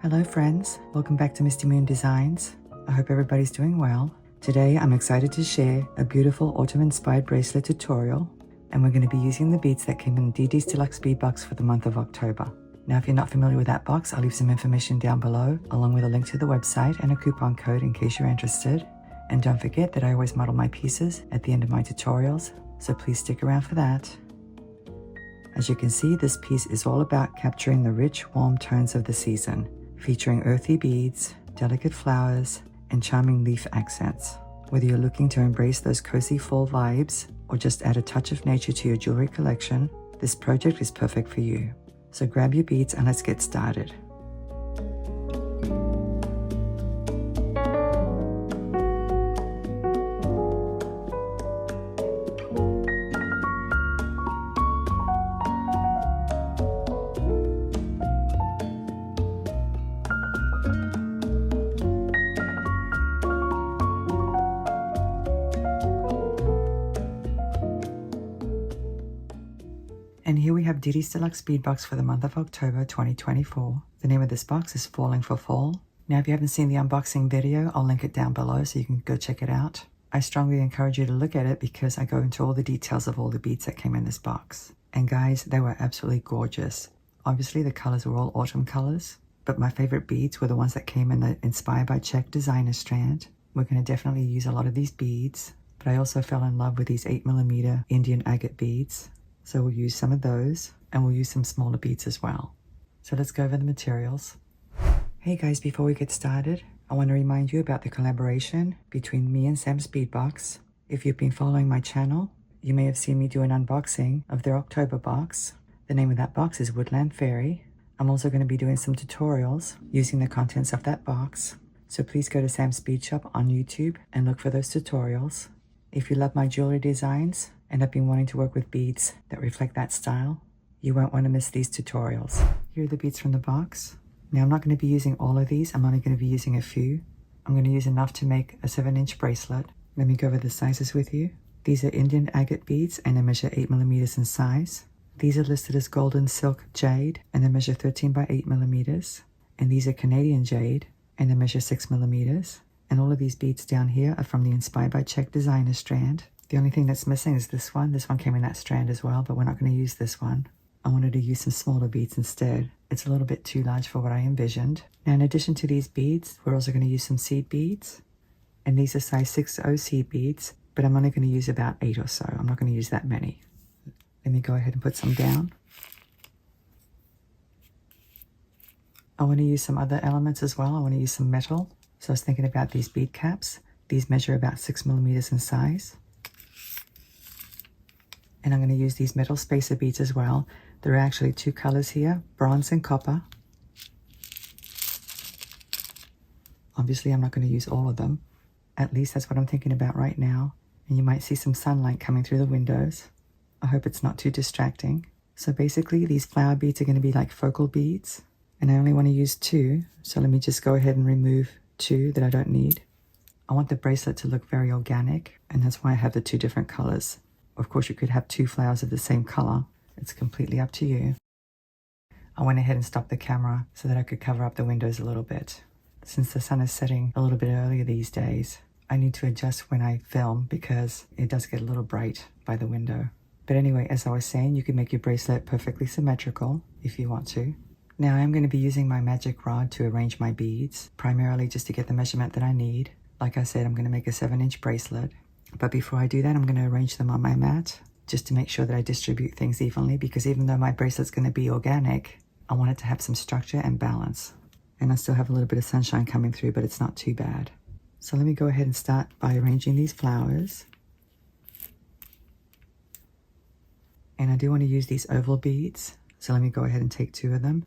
Hello friends, welcome back to Misty Moon Designs. I hope everybody's doing well. Today I'm excited to share a beautiful autumn inspired bracelet tutorial, and we're going to be using the beads that came in Didi's Deluxe bead box for the month of October. Now if you're not familiar with that box, I'll leave some information down below along with a link to the website and a coupon code in case you're interested. And don't forget that I always model my pieces at the end of my tutorials, so please stick around for that. As you can see, this piece is all about capturing the rich, warm tones of the season, featuring earthy beads, delicate flowers, and charming leaf accents. Whether you're looking to embrace those cozy fall vibes or just add a touch of nature to your jewelry collection, this project is perfect for you. So grab your beads and let's get started. And here we have Didi's Deluxe bead box for the month of October 2024. The name of this box is Falling for Fall. Now if you haven't seen the unboxing video, I'll link it down below so you can go check it out. I strongly encourage you to look at it because I go into all the details of all the beads that came in this box. And guys, they were absolutely gorgeous. Obviously the colors were all autumn colors, but my favorite beads were the ones that came in the Inspired by Czech designer strand. We're going to definitely use a lot of these beads, but I also fell in love with these 8mm Indian agate beads. So we'll use some of those, and we'll use some smaller beads as well. So let's go over the materials. Hey guys, before we get started, I want to remind you about the collaboration between me and Sam's Beadbox. If you've been following my channel, you may have seen me do an unboxing of their October box. The name of that box is Woodland Fairy. I'm also going to be doing some tutorials using the contents of that box. So please go to Sam's Bead Shop on YouTube and look for those tutorials. If you love my jewelry designs and have been wanting to work with beads that reflect that style, you won't want to miss these tutorials. Here are the beads from the box. Now I'm not going to be using all of these, I'm only going to be using a few. I'm going to use enough to make a 7-inch bracelet. Let me go over the sizes with you. These are Indian agate beads and they measure 8mm in size. These are listed as golden silk jade and they measure 13 by 8mm. And these are Canadian jade and they measure 6mm. And all of these beads down here are from the Inspired by Czech designer strand. The only thing that's missing is this one. This one came in that strand as well, but we're not going to use this one. I wanted to use some smaller beads instead. It's a little bit too large for what I envisioned. Now, in addition to these beads, we're also going to use some seed beads. And these are size 6.0 seed beads, but I'm only going to use about 8 or so. I'm not going to use that many. Let me go ahead and put some down. I want to use some other elements as well. I want to use some metal. So I was thinking about these bead caps. These measure about 6mm in size. And I'm going to use these metal spacer beads as well. There are actually 2 colors here, bronze and copper. Obviously, I'm not going to use all of them. At least that's what I'm thinking about right now. And you might see some sunlight coming through the windows. I hope it's not too distracting. So basically, these flower beads are going to be like focal beads. And I only want to use 2. So let me just go ahead and remove 2 that I don't need. I want the bracelet to look very organic, and that's why I have the 2 different colors. Of course, you could have 2 flowers of the same color. It's completely up to you. I went ahead and stopped the camera so that I could cover up the windows a little bit. Since the sun is setting a little bit earlier these days, I need to adjust when I film because it does get a little bright by the window. But anyway, as I was saying, you can make your bracelet perfectly symmetrical if you want to. Now I'm going to be using my magic rod to arrange my beads, primarily just to get the measurement that I need. Like I said, I'm going to make a 7-inch bracelet. But before I do that, I'm going to arrange them on my mat just to make sure that I distribute things evenly, because even though my bracelet's going to be organic, I want it to have some structure and balance. And I still have a little bit of sunshine coming through, but it's not too bad. So let me go ahead and start by arranging these flowers. And I do want to use these oval beads. So let me go ahead and take 2 of them.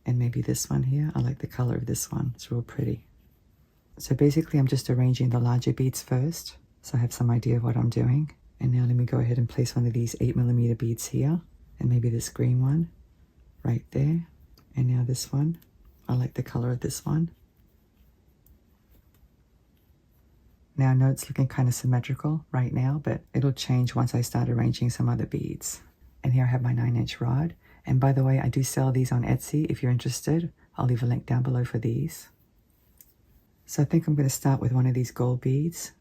And maybe this one here. I like the color of this one. It's real pretty. So basically I'm just arranging the larger beads first, so I have some idea of what I'm doing. And now let me go ahead and place one of these 8mm beads here, and maybe this green one right there. And now this one. I like the color of this one. Now I know it's looking kind of symmetrical right now, but it'll change once I start arranging some other beads. And here I have my 9-inch rod, And by the way, I do sell these on Etsy if you're interested. I'll leave a link down below for these. So I think I'm going to start with one of these gold beads.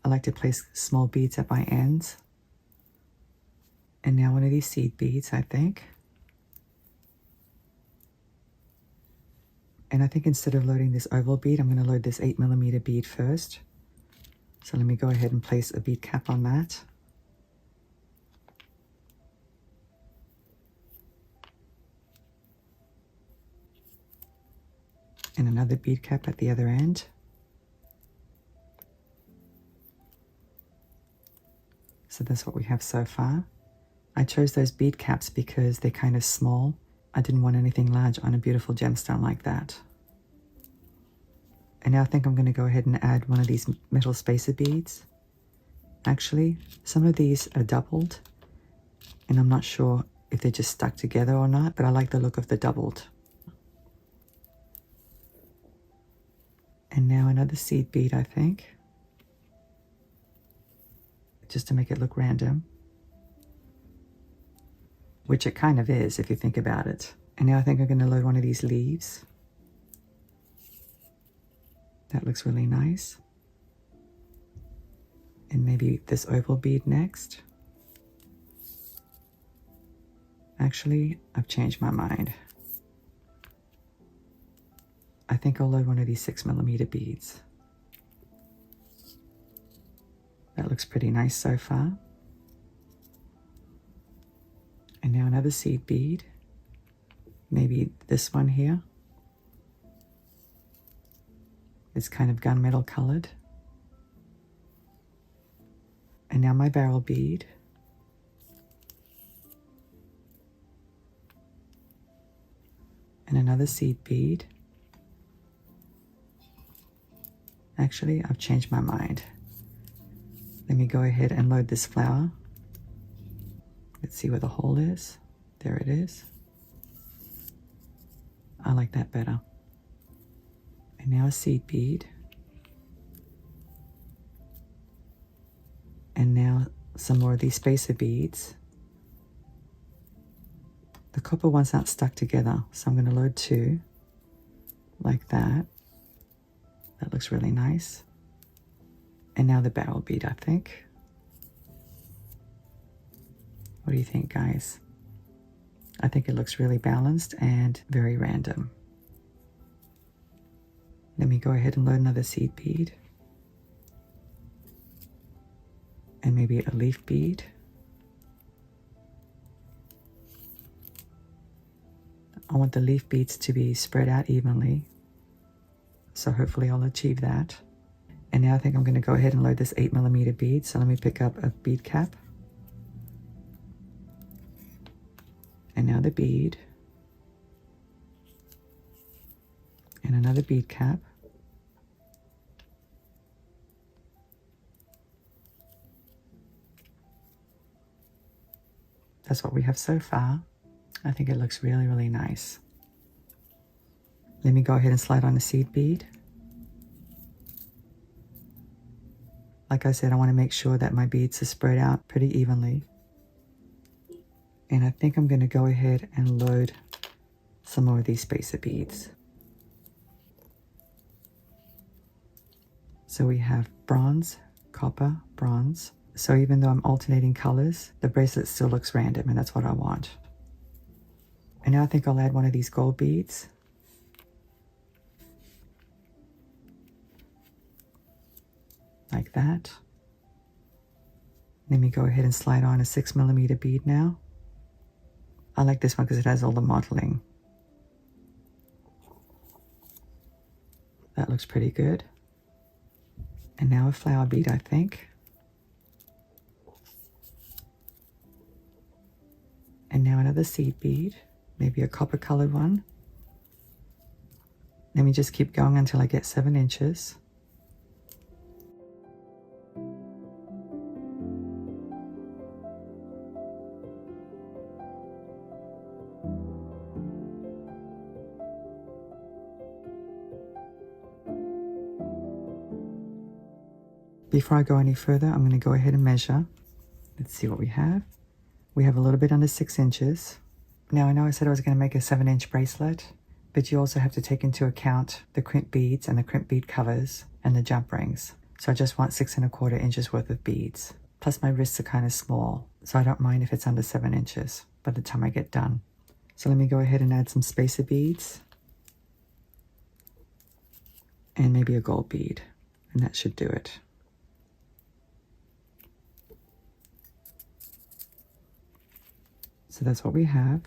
I like to place small beads at my ends. And now one of these seed beads, I think. And I think instead of loading this oval bead, I'm going to load this 8mm bead first. So let me go ahead and place a bead cap on that. And another bead cap at the other end. So that's what we have so far. I chose those bead caps because they're kind of small. I didn't want anything large on a beautiful gemstone like that. And now I think I'm going to go ahead and add one of these metal spacer beads. Actually, some of these are doubled, and I'm not sure if they're just stuck together or not, but I like the look of the doubled. And now another seed bead, I think, just to make it look random, which it kind of is if you think about it. And now I think I'm going to load one of these leaves. That looks really nice. And maybe this oval bead next. Actually, I've changed my mind. I think I'll load one of these 6mm beads. That looks pretty nice so far. And now another seed bead. Maybe this one here. It's kind of gunmetal colored. And now my barrel bead. And another seed bead. Actually, I've changed my mind. Let me go ahead and load this flower. Let's see where the hole is. There it is. I like that better. And now a seed bead. And now some more of these spacer beads. The copper ones aren't stuck together, so I'm going to load 2 like that. That looks really nice. And now the barrel bead, I think. What do you think, guys? I think it looks really balanced and very random. Let me go ahead and load another seed bead. And maybe a leaf bead. I want the leaf beads to be spread out evenly. So hopefully I'll achieve that. And now I think I'm going to go ahead and load this 8mm bead. So let me pick up a bead cap. And now the bead. And another bead cap. That's what we have so far. I think it looks really, really nice. Let me go ahead and slide on a seed bead. Like I said, I want to make sure that my beads are spread out pretty evenly. And I think I'm going to go ahead and load some more of these spacer beads. So we have bronze, copper, bronze. So even though I'm alternating colors, the bracelet still looks random, and that's what I want. And now I think I'll add one of these gold beads. Like that. Let me go ahead and slide on a 6mm bead now. I like this one because it has all the mottling. That looks pretty good. And now a flower bead, I think. And now another seed bead, maybe a copper colored one. Let me just keep going until I get 7 inches. Before I go any further, I'm going to go ahead and measure. Let's see what we have. We have a little bit under 6 inches. Now I know I said I was going to make a 7-inch bracelet, but you also have to take into account the crimp beads and the crimp bead covers and the jump rings. So I just want 6 1/4 inches worth of beads. Plus my wrists are kind of small, so I don't mind if it's under 7 inches by the time I get done. So let me go ahead and add some spacer beads and maybe a gold bead, and that should do it. So that's what we have.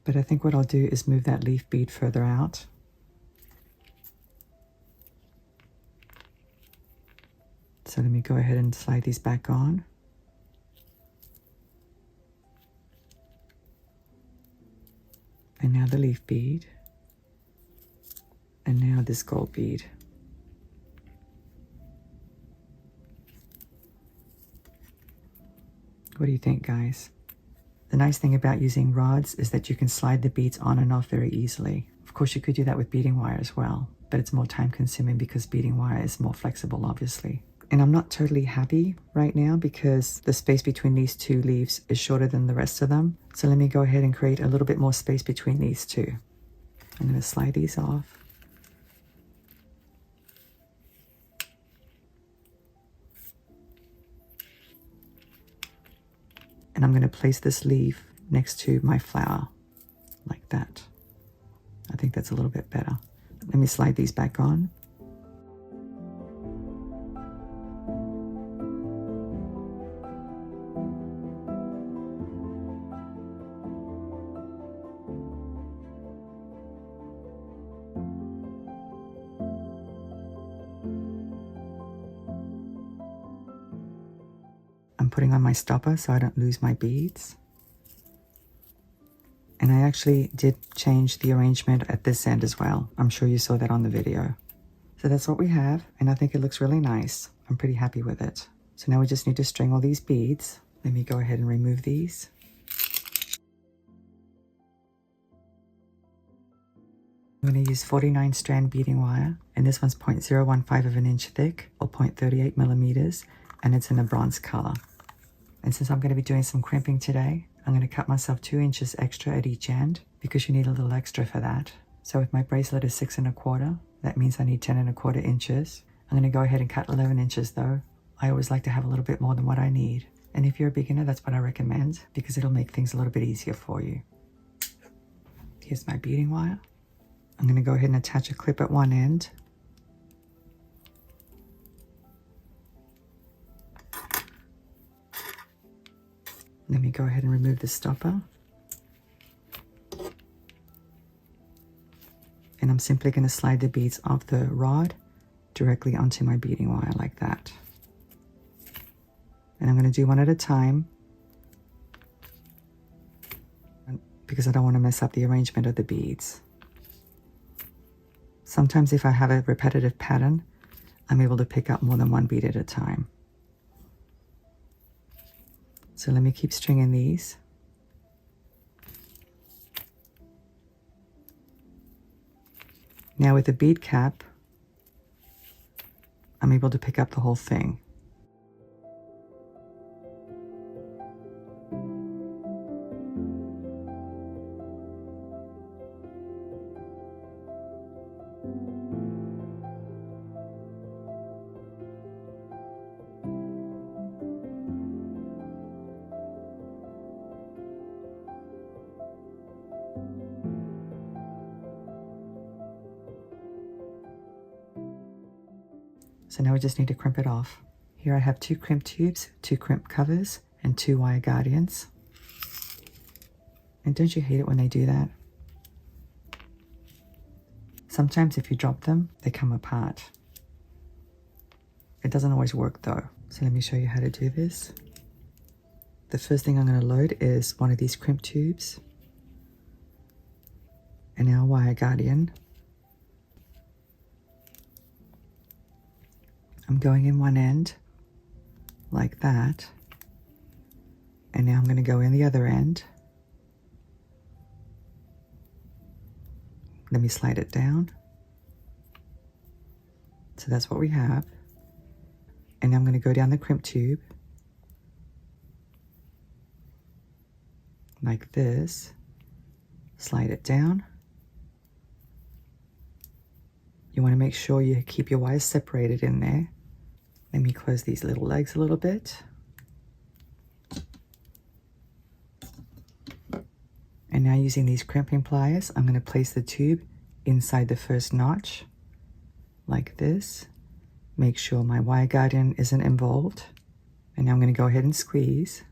But I think what I'll do is move that leaf bead further out. So let me go ahead and slide these back on. And now the leaf bead. And now this gold bead. What do you think, guys? The nice thing about using rods is that you can slide the beads on and off very easily. Of course, you could do that with beading wire as well, but it's more time consuming because beading wire is more flexible, obviously. And I'm not totally happy right now because the space between these two leaves is shorter than the rest of them. So let me go ahead and create a little bit more space between these two. I'm going to slide these off. And I'm going to place this leaf next to my flower, like that. I think that's a little bit better. Let me slide these back on. I'm putting on my stopper so I don't lose my beads. And I actually did change the arrangement at this end as well. I'm sure you saw that on the video. So that's what we have, and I think it looks really nice. I'm pretty happy with it. So now we just need to string all these beads. Let me go ahead and remove these. I'm going to use 49 strand beading wire, and this one's 0.015 of an inch thick, or 0.38 millimeters, and it's in a bronze color. And since I'm going to be doing some crimping today, I'm going to cut myself 2 inches extra at each end because you need a little extra for that. So if my bracelet is 6 1/4, that means I need 10 1/4 inches. I'm going to go ahead and cut 11 inches though. I always like to have a little bit more than what I need. And if you're a beginner, that's what I recommend because it'll make things a little bit easier for you. Here's my beading wire. I'm going to go ahead and attach a clip at one end. Let me go ahead and remove the stopper. And I'm simply going to slide the beads off the rod directly onto my beading wire like that. And I'm going to do one at a time because I don't want to mess up the arrangement of the beads. Sometimes if I have a repetitive pattern, I'm able to pick up more than one bead at a time. So let me keep stringing these. Now with the bead cap, I'm able to pick up the whole thing. So now we just need to crimp it off. Here I have 2 crimp tubes, 2 crimp covers, and 2 wire guardians. And don't you hate it when they do that? Sometimes if you drop them, they come apart. It doesn't always work though. So let me show you how to do this. The first thing I'm going to load is one of these crimp tubes and our wire guardian. I'm going in one end like that, and now I'm going to go in the other end. Let me slide it down. So that's what we have. And I'm going to go down the crimp tube like this, Slide it down. You want to make sure you keep your wires separated in there. Let me close these little legs a little bit. And now using these crimping pliers, I'm going to place the tube inside the first notch, like this. Make sure my wire guardian isn't involved. And now I'm going to go ahead and squeeze.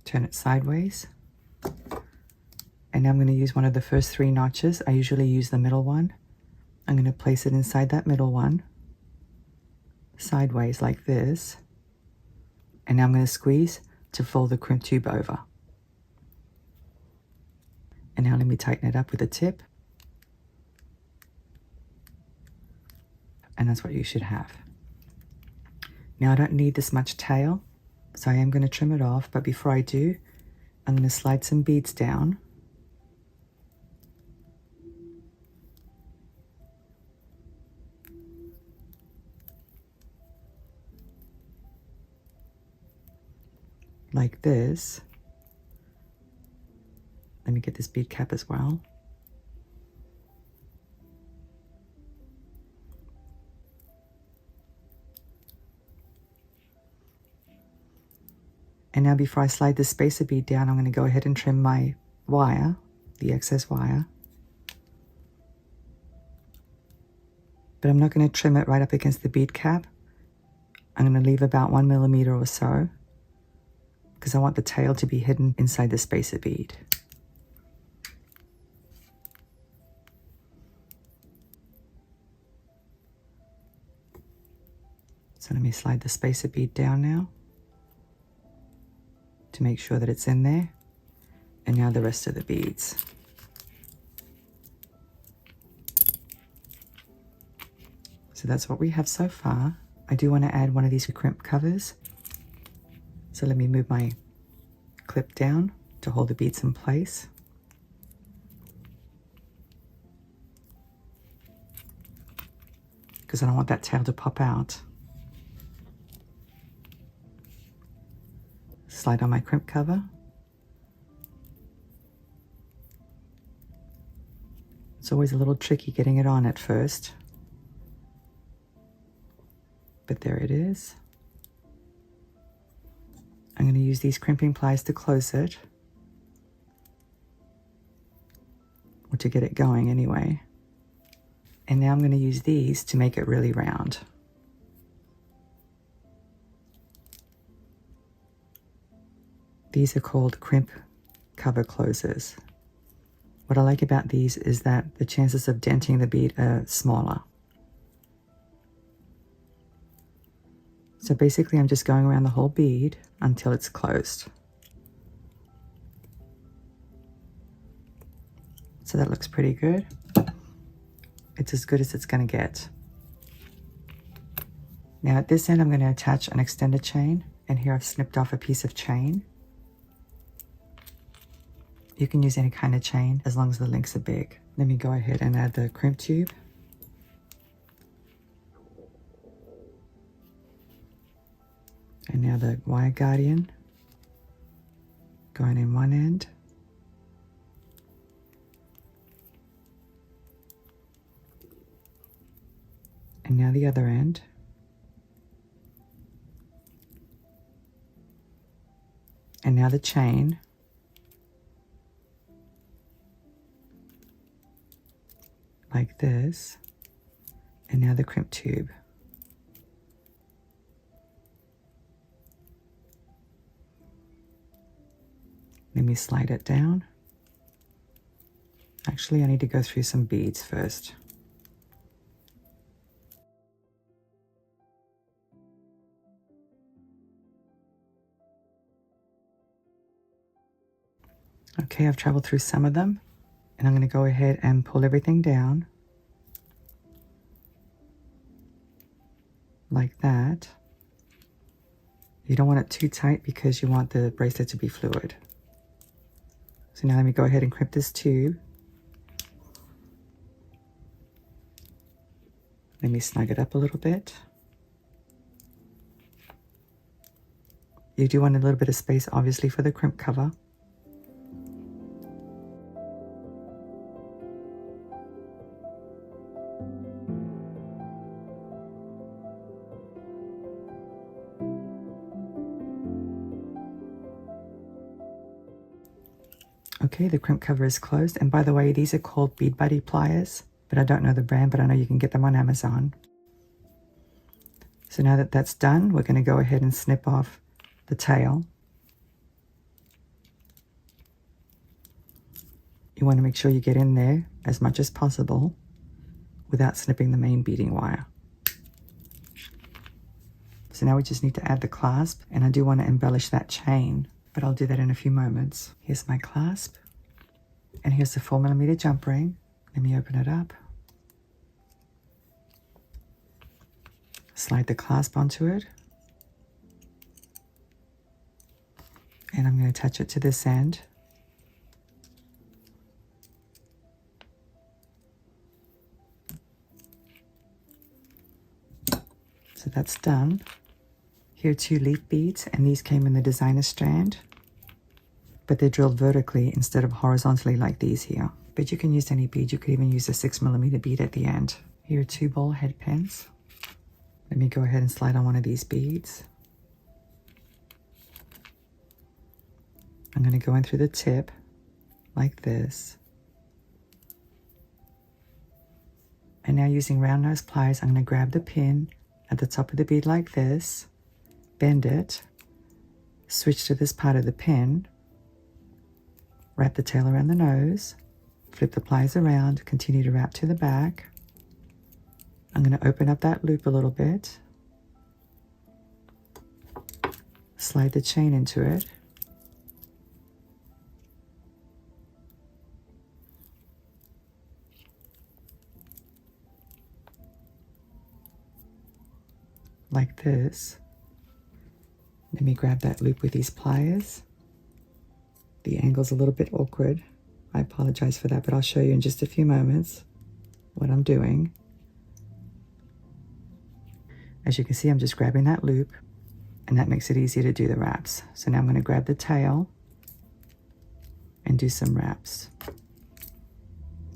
Turn it sideways. And now I'm going to use one of the first 3 notches. I usually use the middle one. I'm going to place it inside that middle one, sideways like this. And now I'm going to squeeze to fold the crimp tube over. And now let me tighten it up with a tip. And that's what you should have. Now I don't need this much tail, so I am going to trim it off, but before I do, I'm going to slide some beads down. Like this. Let me get this bead cap as well. And now before I slide the spacer bead down, I'm going to go ahead and trim my wire, the excess wire. But I'm not going to trim it right up against the bead cap. I'm going to leave about 1 millimeter or so, because I want the tail to be hidden inside the spacer bead. So let me slide the spacer bead down now to make sure that it's in there. And now the rest of the beads. So that's what we have so far. I do want to add one of these crimp covers. So let me move my clip down to hold the beads in place. Because I don't want that tail to pop out. Slide on my crimp cover. It's always a little tricky getting it on at first. But there it is. I'm going to use these crimping pliers to close it. Or to get it going anyway. And now I'm going to use these to make it really round. These are called crimp cover closers. What I like about these is that the chances of denting the bead are smaller. So basically I'm just going around the whole bead until it's closed. So that looks pretty good. It's as good as it's going to get. Now at this end I'm going to attach an extender chain, and here I've snipped off a piece of chain. You can use any kind of chain as long as the links are big. Let me go ahead and add the crimp tube. And now the wire guardian going in one end. And now the other end. And now the chain. Like this. And now the crimp tube. Let me slide it down. Actually, I need to go through some beads first. Okay, I've traveled through some of them, and I'm going to go ahead and pull everything down. Like that. You don't want it too tight because you want the bracelet to be fluid. So now let me go ahead and crimp this tube. Let me snug it up a little bit. You do want a little bit of space, obviously, for the crimp cover. Okay, the crimp cover is closed. And by the way, these are called Bead Buddy pliers, but I don't know the brand, but I know you can get them on Amazon. So now that that's done, we're going to go ahead and snip off the tail. You want to make sure you get in there as much as possible without snipping the main beading wire. So now we just need to add the clasp, and I do want to embellish that chain, but I'll do that in a few moments. Here's my clasp, and here's the 4mm jump ring. Let me open it up. Slide the clasp onto it, and I'm going to attach it to this end. So that's done. Here are 2 leaf beads, and these came in the designer strand, but they're drilled vertically instead of horizontally like these here. But you can use any bead. You could even use a 6mm bead at the end. Here are 2 ball head pins. Let me go ahead and slide on one of these beads. I'm going to go in through the tip like this. And now using round nose pliers, I'm going to grab the pin at the top of the bead like this, bend it, switch to this part of the pin, wrap the tail around the nose, flip the pliers around, continue to wrap to the back. I'm going to open up that loop a little bit, slide the chain into it, like this. Let me grab that loop with these pliers. The angle's a little bit awkward. I apologize for that, but I'll show you in just a few moments what I'm doing. As you can see, I'm just grabbing that loop, and that makes it easier to do the wraps. So now I'm going to grab the tail and do some wraps.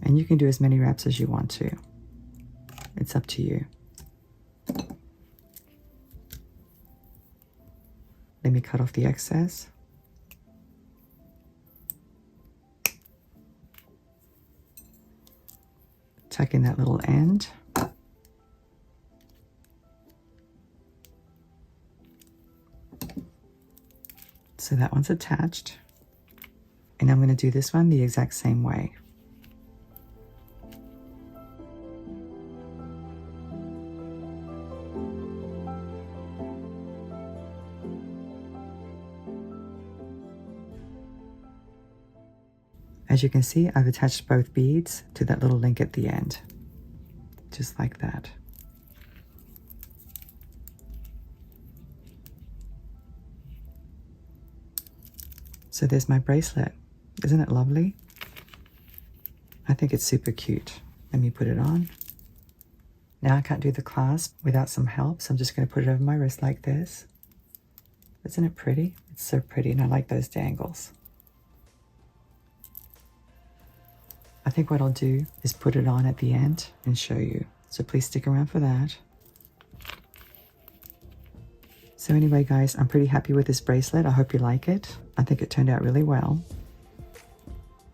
And you can do as many wraps as you want to. It's up to you. Let me cut off the excess. Tuck in that little end. So that one's attached. And I'm going to do this one the exact same way. As you can see, I've attached both beads to that little link at the end, just like that. So there's my bracelet. Isn't it lovely? I think it's super cute. Let me put it on. Now I can't do the clasp without some help, so I'm just going to put it over my wrist like this. Isn't it pretty? It's so pretty, and I like those dangles. I think what I'll do is put it on at the end and show you. So please stick around for that. So anyway, guys, I'm pretty happy with this bracelet. I hope you like it. I think it turned out really well.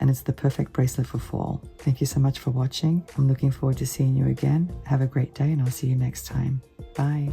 And it's the perfect bracelet for fall. Thank you so much for watching. I'm looking forward to seeing you again. Have a great day, and I'll see you next time. Bye.